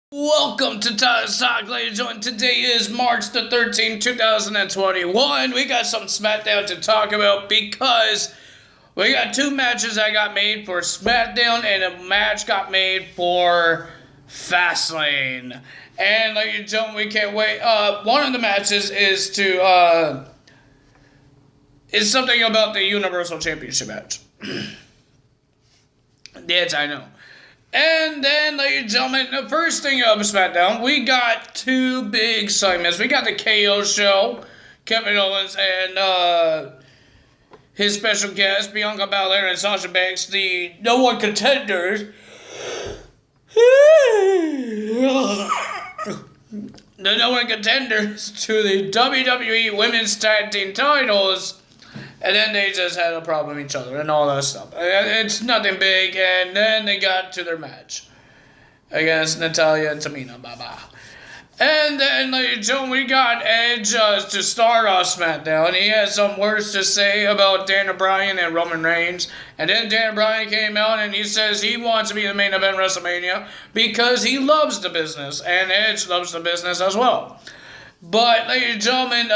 Welcome to Tyler's Talk, ladies and gentlemen. Today is March the 13th, 2021. We got some SmackDown to talk about because we got two matches that got made for SmackDown and a match got made for Fastlane. And ladies and gentlemen, we can't wait. One of the matches is something about the Universal Championship match. Yes, I know. And then, ladies and gentlemen, the first thing of SmackDown, we got two big segments. We got the KO show, Kevin Owens and his special guest, Bianca Belair and Sasha Banks, the No One Contenders. The No One Contenders to the WWE Women's Tag Team titles. And then they just had a problem with each other and all that stuff. It's nothing big. And then they got to their match against Natalya and Tamina. Bye-bye. And then, ladies and gentlemen, we got Edge to start off SmackDown. He had some words to say about Daniel Bryan and Roman Reigns. And then Daniel Bryan came out and he says he wants to be the main event WrestleMania because he loves the business. And Edge loves the business as well. But, ladies and gentlemen,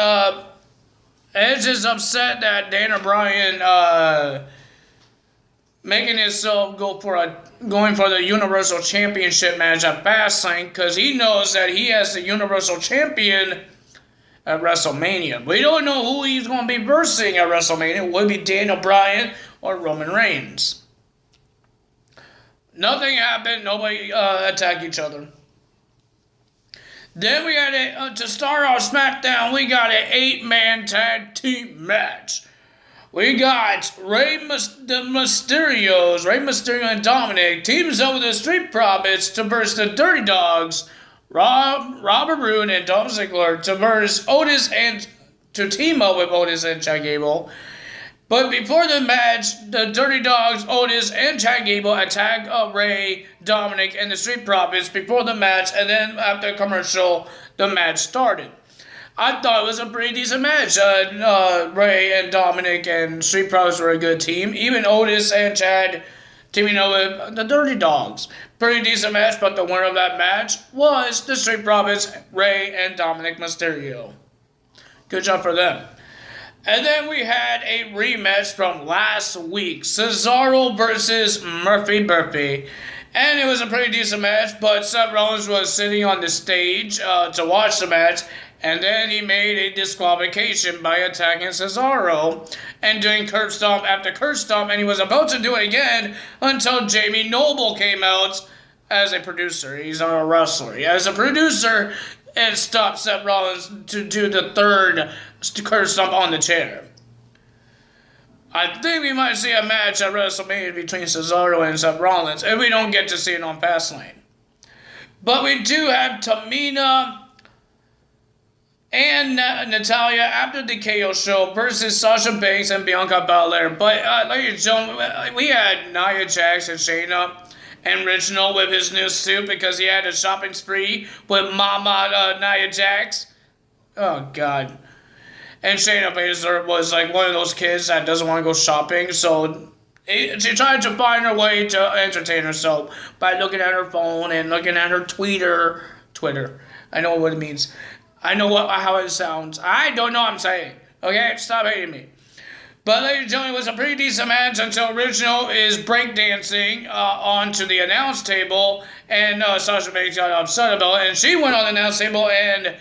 Edge is upset that Daniel Bryan making himself going for the Universal Championship match at Fastlane because he knows that he has the Universal Champion at WrestleMania. We don't know who he's going to be versing at WrestleMania. Would it be Daniel Bryan or Roman Reigns? Nothing happened. Nobody attacked each other. Then we got to start off SmackDown, we got an 8-man tag team match. We got Rey Mysterio and Dominic teams up with the Street Profits to verse the Dirty Dogs, Robert Roode and Dolph Ziggler to verse to team up with Otis and Chad Gable. But before the match, the Dirty Dogs, Otis, and Chad Gable attack Rey, Dominic, and the Street Profits before the match, and then after the commercial, the match started. I thought it was a pretty decent match. Rey and Dominic and Street Profits were a good team. Even Otis and Chad teaming up with the Dirty Dogs. Pretty decent match, but the winner of that match was the Street Profits, Rey and Dominic Mysterio. Good job for them. And then we had a rematch from last week. Cesaro versus Murphy. And it was a pretty decent match, but Seth Rollins was sitting on the stage to watch the match. And then he made a disqualification by attacking Cesaro and doing curb stomp after curb stomp. And he was about to do it again until Jamie Noble came out as a producer. He's not a wrestler. As a producer, and stopped Seth Rollins to do the third curb stomp on the chair. I think we might see a match at WrestleMania between Cesaro and Seth Rollins, and we don't get to see it on Fastlane. But we do have Tamina and Natalya after the KO show versus Sasha Banks and Bianca Belair. But ladies and gentlemen, we had Nia Jax and Shayna and Reginald with his new suit because he had a shopping spree with Mama Nia Jax. Oh, God. And Shayna Baszler was like one of those kids that doesn't want to go shopping, so she tried to find her way to entertain herself by looking at her phone and looking at her Twitter. I know what it means. I know how it sounds. I don't know what I'm saying. Okay? Stop hating me. But ladies and gentlemen, it was a pretty decent match until Reginald is breakdancing onto the announce table, and Sasha Banks got upset about it, and she went on the announce table, and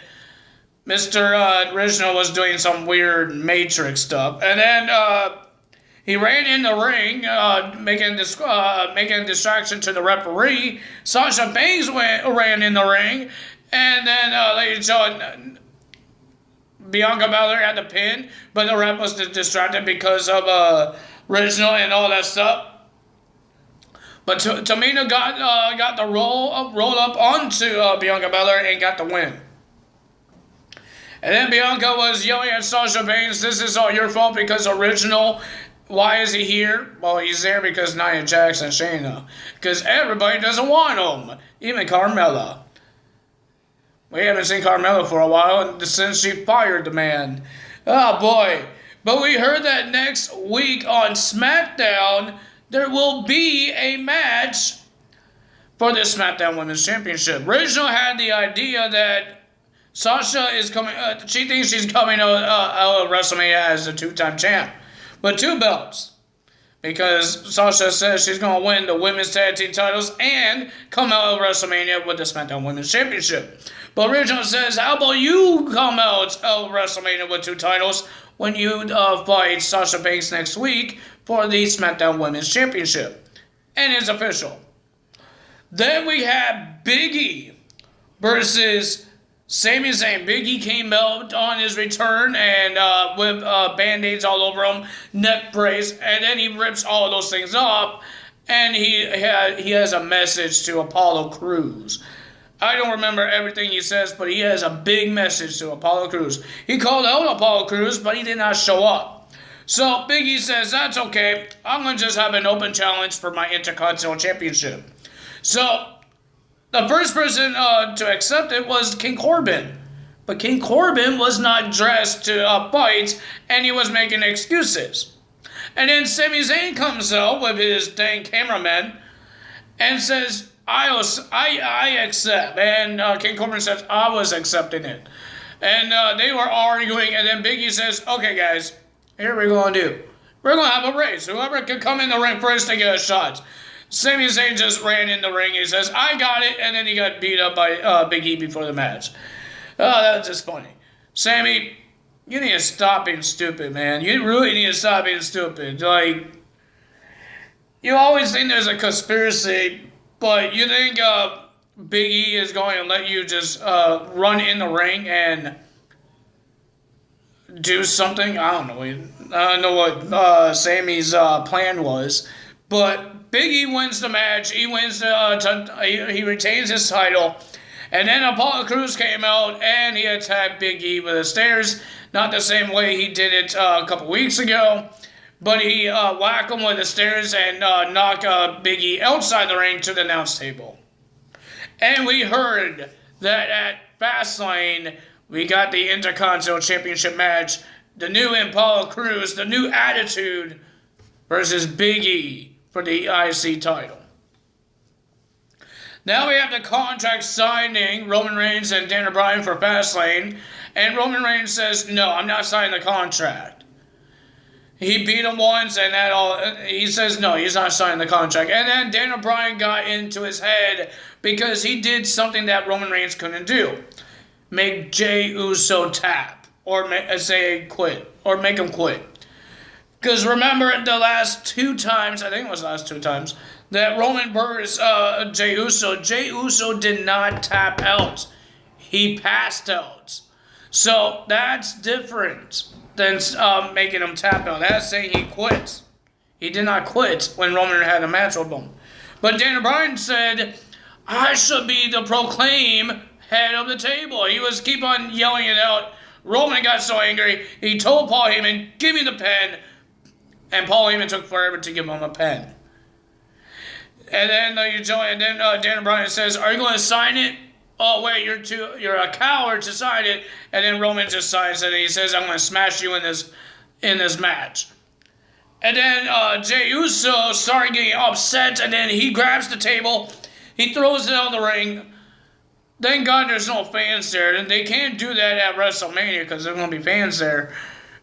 Mr. Reginald was doing some weird Matrix stuff, and then he ran in the ring, making a distraction to the referee. Sasha Banks ran in the ring, and then ladies and gentlemen, Bianca Belair had the pin, but the ref was distracted because of Reginald and all that stuff. But Tamina got the roll up onto Bianca Belair and got the win. And then Bianca was yelling at Sasha Banks, "This is all your fault because Reginald. Why is he here?" Well, he's there because Nia Jax and Shayna. Because everybody doesn't want him, even Carmella. We haven't seen Carmella for a while since she fired the man. Oh, boy. But we heard that next week on SmackDown, there will be a match for the SmackDown Women's Championship. Original had the idea that Sasha is coming, she thinks she's coming out of WrestleMania as a 2-time champ with 2 belts. Because Sasha says she's going to win the women's tag team titles and come out of WrestleMania with the SmackDown Women's Championship. But Original says, how about you come out of WrestleMania with 2 titles when you fight Sasha Banks next week for the SmackDown Women's Championship? And it's official. Then we have Big E versus Sami Zayn. Big E came out on his return and with band-aids all over him, neck brace, and then he rips all those things off, and he has a message to Apollo Crews. I don't remember everything he says, but he has a big message to Apollo Crews. He called out Apollo Crews, but he did not show up. So Big E says, that's okay. I'm going to just have an open challenge for my Intercontinental Championship. So the first person to accept it was King Corbin. But King Corbin was not dressed to fight, and he was making excuses. And then Sami Zayn comes out with his dang cameraman and says, I accept. And King Corbin says, I was accepting it. And they were arguing, and then Big E says, okay, guys, here we're going to do. We're going to have a race. Whoever can come in the ring first to get a shot. Sami Zayn just ran in the ring. He says, I got it. And then he got beat up by Big E before the match. Oh, that was just funny. Sammy, you need to stop being stupid, man. You really need to stop being stupid. Like, you always think there's a conspiracy, but you think Big E is going to let you just run in the ring and do something? I don't know. I don't know what Sammy's plan was. But Big E wins the match. He wins he retains his title. And then Apollo Crews came out and he attacked Big E with the stairs. Not the same way he did it a couple weeks ago. But he whacked him with the stairs and knocked Big E outside the ring to the announce table. And we heard that at Fastlane, we got the Intercontinental Championship match. The new Apollo Crews, the new Attitude versus Big E for the IC title. Now we have the contract signing, Roman Reigns and Daniel Bryan for Fastlane. And Roman Reigns says, no, I'm not signing the contract. He beat him once and that all. He says, no, he's not signing the contract. And then Daniel Bryan got into his head because he did something that Roman Reigns couldn't do. Make Jey Uso tap or say quit or make him quit. Because remember the last 2 times, I think it was the last 2 times, that Roman versus Jey Uso did not tap out. He passed out. So that's different than making him tap out. That's saying he quit. He did not quit when Roman had a match with him. But Daniel Bryan said, I should be the proclaimed head of the table. He was keep on yelling it out. Roman got so angry, he told Paul Heyman, give me the pen. And Paul Heyman took forever to give him a pen. And then Daniel Bryan says, are you going to sign it? Oh, wait, you're a coward to sign it. And then Roman just signs it, and he says, I'm going to smash you in this match. And then Jey Uso started getting upset, and then he grabs the table. He throws it out of the ring. Thank God there's no fans there. And they can't do that at WrestleMania because there's going to be fans there.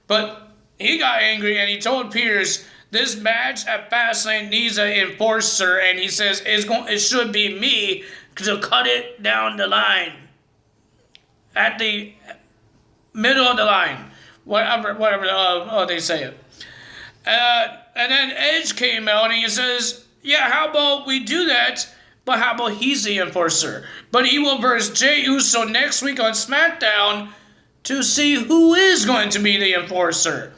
But he got angry, and he told Pierce, this match at Fastlane needs an enforcer, and he says it should be me to cut it down the line. At the middle of the line. Whatever they say it. And then Edge came out, and he says, yeah, how about we do that, but how about he's the enforcer? But he will verse Jey Uso next week on SmackDown to see who is going to be the enforcer.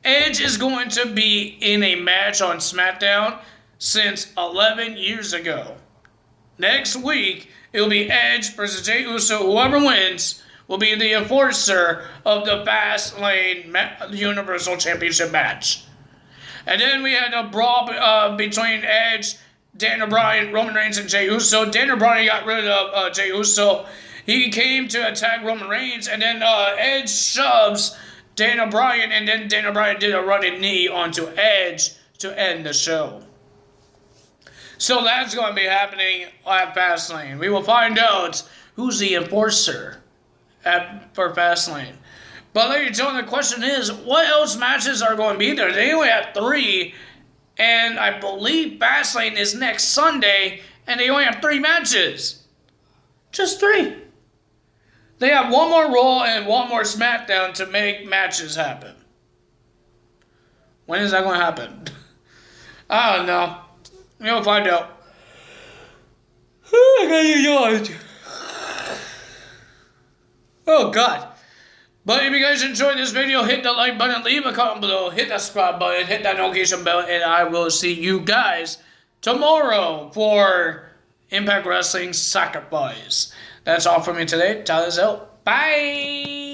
Edge is going to be in a match on SmackDown since 11 years ago. Next week, it will be Edge versus Jey Uso. Whoever wins will be the enforcer of the Fastlane Universal Championship match. And then we had a brawl between Edge, Daniel Bryan, Roman Reigns, and Jey Uso. Daniel Bryan got rid of Jey Uso. He came to attack Roman Reigns, and then Edge shoves Daniel Bryan, and then Daniel Bryan did a running knee onto Edge to end the show. So that's going to be happening at Fastlane. We will find out who's the enforcer for Fastlane. But ladies and gentlemen, the question is, what else matches are going to be there? They only have 3, and I believe Fastlane is next Sunday, and they only have 3 matches. Just 3. They have 1 more Raw and 1 more SmackDown to make matches happen. When is that going to happen? I don't know. We'll find out. Oh, God. But if you guys enjoyed this video, hit the like button, leave a comment below, hit that subscribe button, hit that notification bell, and I will see you guys tomorrow for Impact Wrestling Sacrifice. That's all for me today. Tyler's out. Bye!